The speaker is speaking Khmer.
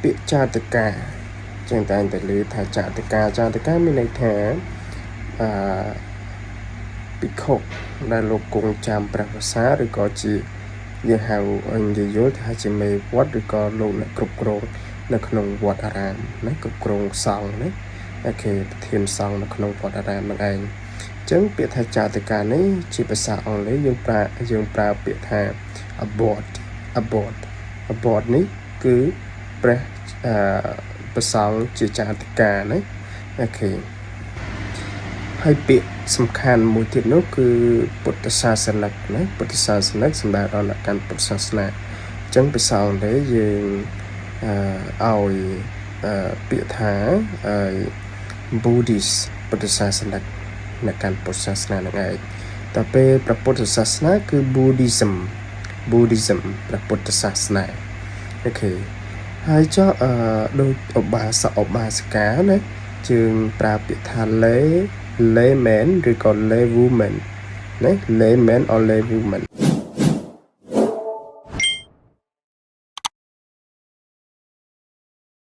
ពាក្យចាតកាចឹងតែលើថាចាតកាមានន័យថាភិក្ខុដែលលោកគង់ចាំព្រះវស្សាឬក៏ជាយើងហៅនិយាយយល់ថាជាមេវត្តឬក៏លោកអ្នកគ្រប់គ្រងនៅក្នុងវត្តអារាមណាគ្រប់គ្រងសង្ឃណាអូខេប្រធានសង្ឃនៅក្នុងវត្តអារាមនឹងឯងអញ្ចឹងពាក្យថាចាតកានេះជាភាសាអង់គ្លេសយើងប្រើពាក្យថា abort នេះគឺព្រះប្រសង់ជាចាតកាណាអូខេហើយពាក្យសំខាន់មួយទៀតនោះគឺពុទ្ធសាសនិកណាពុទ្ធសាសនិកសម្ដៅដល់អ្នកកាន់ពុទ្ធសាសនាអញ្ចឹងភាសាអង់គ្លេសយើងឲ្យពាក្យថា Buddhist ពុទ្ធសាសនិកអ្នកកាន់ពុទ្ធសាសនានឹងឯងតែពេលព្រះពុទ្ធសាសនាគឺ Buddhism ព្រះពុទ្ធសាសនាអូខេហើយចុះដូចឧបាសិកាណាយើងប្រើពាក្យថា layman ឬក៏ lay woman ណា layman or lay woman